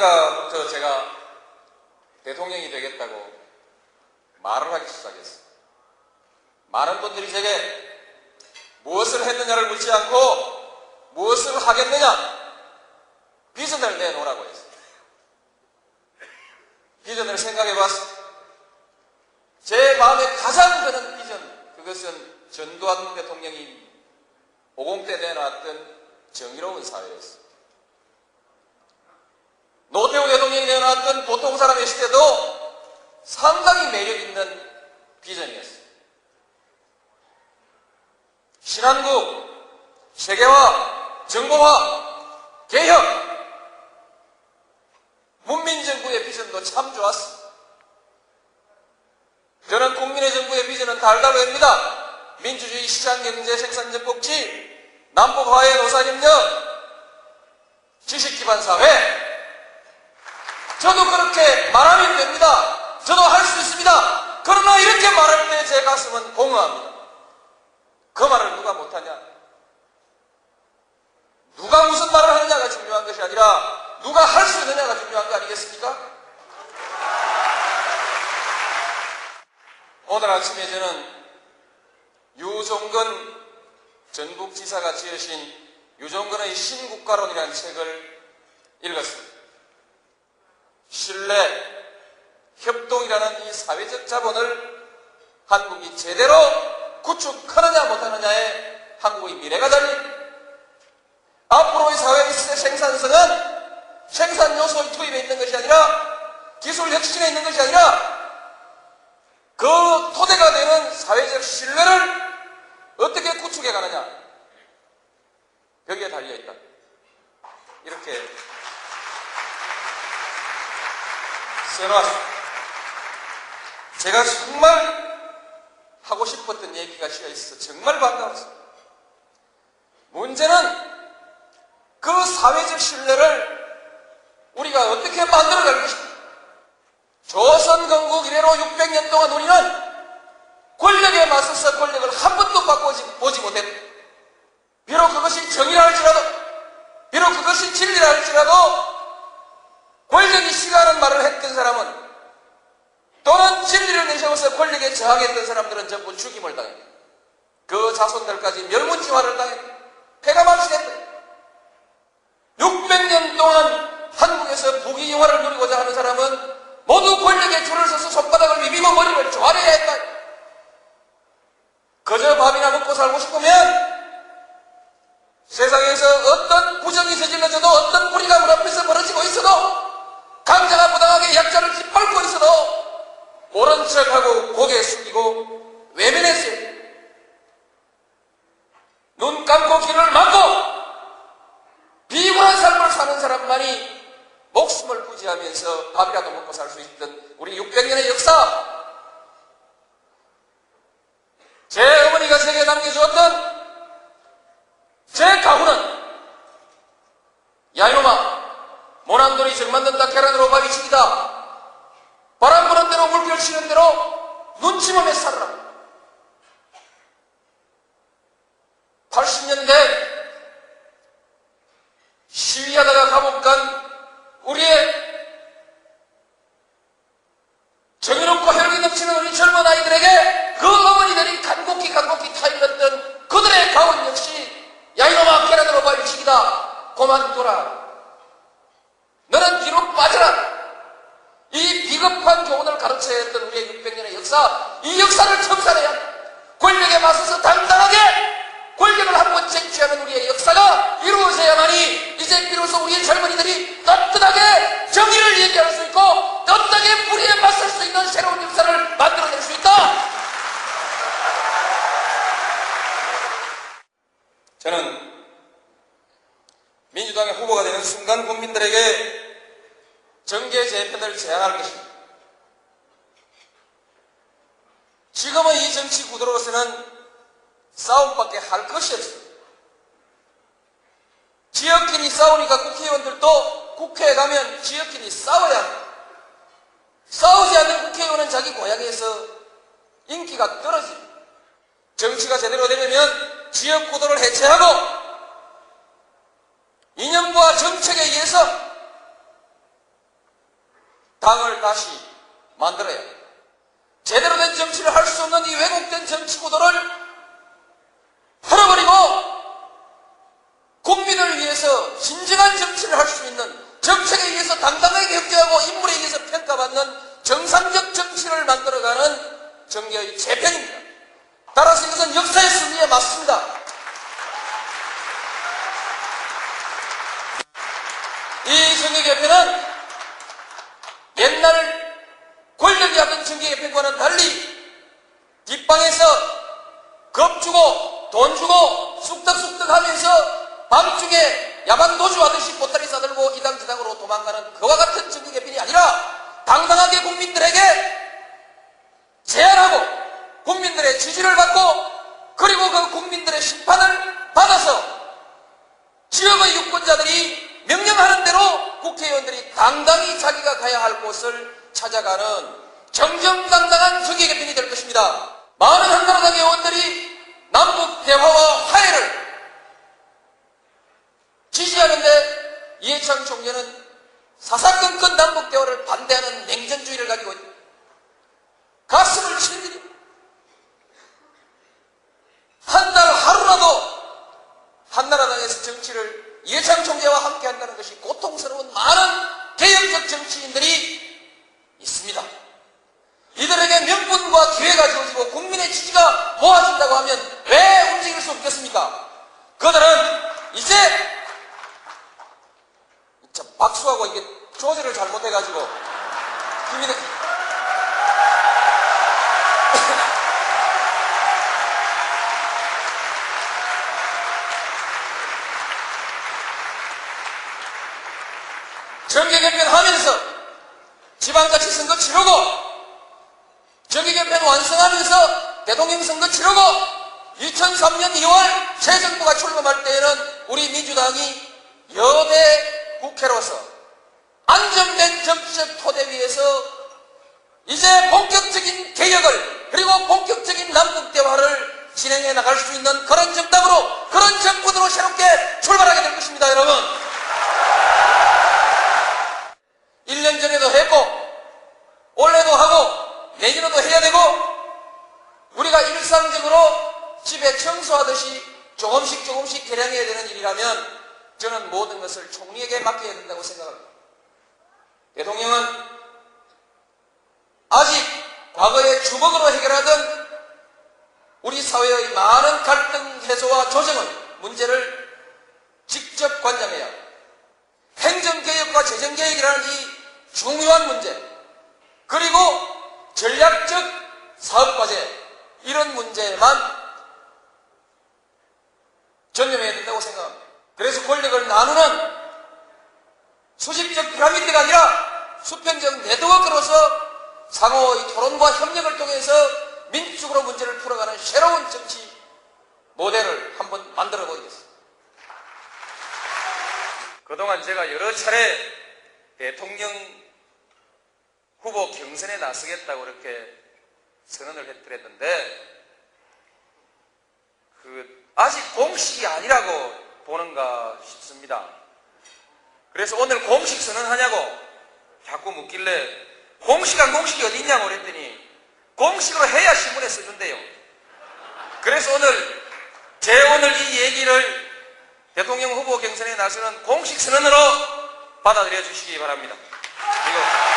그러니까부터 제가 대통령이 되겠다고 말을 하기 시작했어요. 많은 분들이 제게 무엇을 했느냐를 묻지 않고 무엇을 하겠느냐, 비전을 내놓으라고 했어요. 비전을 생각해봤어요. 제 마음에 가장 드는 비전, 그것은 전두환 대통령이 50대 내놨던 정의로운 사회였어요. 노태우 대통령이 내놨던 보통 사람의 시대도 상당히 매력 있는 비전이었어요. 신한국, 세계화, 정보화, 개혁, 문민정부의 비전도 참 좋았습니다. 저는 국민의 정부의 비전은 달달합니다. 민주주의, 시장경제, 생산적 복지, 남북화해, 노사협력, 지식기반 사회. 저도 그렇게 말하면 됩니다. 저도 할 수 있습니다. 그러나 이렇게 말할 때 제 가슴은 공허합니다. 그 말을 누가 못하냐? 누가 무슨 말을 하느냐가 중요한 것이 아니라 누가 할 수 있느냐가 중요한 거 아니겠습니까? 오늘 아침에 저는 유종근 전북지사가 지으신 유종근의 신국가론이라는 책을 읽었습니다. 신뢰, 협동이라는 이 사회적 자본을 한국이 제대로 구축하느냐 못하느냐에 한국의 미래가 달린, 앞으로의 사회의 생산성은 생산 요소의 투입에 있는 것이 아니라 기술 혁신에 있는 것이 아니라 그 토대가 되는 사회적 신뢰를 어떻게 구축해 가느냐, 여기에 달려있다. 이렇게 써놓았습니다. 제가 정말 하고 싶었던 얘기가 씌어 있어서 정말 반가웠습니다. 문제는 그 사회적 신뢰를 우리가 어떻게 만들어갈 것인가. 조선 건국 이래로 600년 동안 우리는 권력에 맞서서 권력을 한 번도 바꿔보지 못했다. 비록 그것이 정의라 할지라도, 비록 그것이 진리라 할지라도 권력이 싫어하는 말을 했던 사람은, 또는 진리를 내세워서 권력에 저항했던 사람들은 전부 죽임을 당했다. 그 자손들까지 멸문지화를 당했다. 폐가 망신했다. 600년 동안 한국에서 부귀영화를 누리고자 하는 사람은 모두 권력에 줄을 서서 손바닥을 비비고 머리를 조아려야 했다. 그저 밥이나 먹고 살고 싶으면 세상에서 어떤 부정이 저질러져도, 어떤 무리가 문 앞에서 벌어지고 있어도, 강자가 부당하게 약자를 짓밟고 있어도 모른 척하고 고개 숙이고 외면했어요. 눈 감고 귀를 막고 비굴한 삶을 사는 사람만이 목숨을 부지하면서 밥이라도 먹고 살 수 있던 우리 600년의 역사, 제 어머니가 제게 남겨주었던 제 가훈은 야이놈아, 모난돌이 정 만든다, 계란으로 밥이 치기다, 바람 부는 대로 물결 치는 대로 눈치보며 살아라. 80년대 시위하다가 감옥 간 우리의 정의롭고 혈기 넘치는 우리 젊은 아이들에게 그 어머니들이 간곡히 타일렀던 그들의 가훈 역시 야이놈아, 계란으로 밥이 치기다, 그만둬라, 너는 뒤로 빠져라. 이 비겁한 교훈을 가르쳐야 했던 우리의 600년의 역사, 이 역사를 청산해야 한다. 권력에 맞서서 당당하게 권력을 한번 쟁취하는 우리의 역사가 이루어져야만이 이제 비로소 우리의 젊은이들이 떳떳하게 정의를 얘기할 수 있고 떳떳하게 불의에 맞설 수 있는 새로운 역사를 만들어낼 수 있다. 저는 민주당의 후보가 되는 순간 국민들에게 정계 재편을 제안할 것입니다. 지금의 이 정치 구도로서는 싸움밖에 할 것이 없습니다. 지역끼리 싸우니까 국회의원들도 국회에 가면 지역끼리 싸워야 합니다. 싸우지 않는 국회의원은 자기 고향에서 인기가 떨어집니다. 정치가 제대로 되려면 지역 구도를 해체하고 이념과 정책에 의해서 당을 다시 만들어야 합니다. 제대로 된 정치를 할 수 없는 이 왜곡된 정치 구도를 풀어버리고 국민을 위해서 진정한 정치를 할 수 있는, 정책에 의해서 당당하게 경쟁하고 인물에 의해서 평가받는 정상적 정치를 만들어가는 정계의 재편입니다. 따라서 이것은 역사의 승리에 맞습니다. 이 정계개편은 옛날 권력이 하던 정계개편과는 달리 뒷방에서 겁 주고 돈 주고 쑥덕쑥덕 하면서 밤중에 야반 도주하듯이 보따리 싸들고 이당 저당으로 도망가는 그와 같은 정계개편이 아니라 당당하게 국민들에게 제안하고 국민들의 지지를 받고 그리고 그 국민들의 심판을 받아서 지역의 유권자들이 명령하는 대로 국회의원들이 당당히 자기가 가야 할 곳을 찾아가는 정정당당한 정계개편이 될 것입니다. 많은 한나라당 의원들이 남북 대화와 화해를 지지하는데 이해창 총재는 사사건건 남북 대화를 반대하는 냉전주의를 가지고 가슴을 치는 일입니다. 한 달 하루라도 한나라당에서 정치를 이해창 총재와 함께 한다는 것이 고통스러운 많은 개혁적 정치인들이 있습니다. 이들에게 명분과 기회가 주어지고 국민의 지지가 모아진다고 하면 왜 움직일 수 없겠습니까? 그들은 이제 박수하고 이게 조절을 잘못해가지고 정계개편 하면서 지방자치 선거 치르고 정계개편 완성하면서 대통령 선거 치르고 2003년 2월 새 정부가 출범할 때에는 우리 민주당이 여대 국회로서 안정된 정치적 토대 위에서 이제 본격적인 개혁을 그리고 본격적인 남북 대화를 진행해 나갈 수 있는 그런 정당으로 그런 정부로 새롭게 출발하게 될 것입니다. 여러분, 1년 전에도 했고 올해도 하고 내년에도 해야 되고 우리가 일상적으로 집에 청소하듯이 조금씩 개량해야 되는 일이라면 저는 모든 것을 총리에게 맡겨야 된다고 생각합니다. 대통령은 아직 과거에 주먹으로 해결하던 우리 사회의 많은 갈등 해소와 조정의 문제를 직접 관장해야 합니다. 행정개혁과 재정개혁이라는 이 중요한 문제, 그리고 전략적 사업과제, 이런 문제만 전념해야 된다고 생각합니다. 그래서 권력을 나누는 수직적 피라미드가 아니라 수평적 네트워크로서 상호의 토론과 협력을 통해서 민주적으로 문제를 풀어가는 새로운 정치 모델을 한번 만들어 보이겠습니다. 그동안 제가 여러 차례 대통령 후보 경선에 나서겠다고 이렇게 선언을 해드렸는데 아직 공식이 아니라고 보는가 싶습니다. 그래서 오늘 공식 선언하냐고 자꾸 묻길래 공식한 공식이 어디 있냐고 그랬더니 공식으로 해야 신문에 써준대요. 그래서 오늘 이 얘기를 대통령 후보 경선에 나서는 공식 선언으로 받아들여 주시기 바랍니다. 이거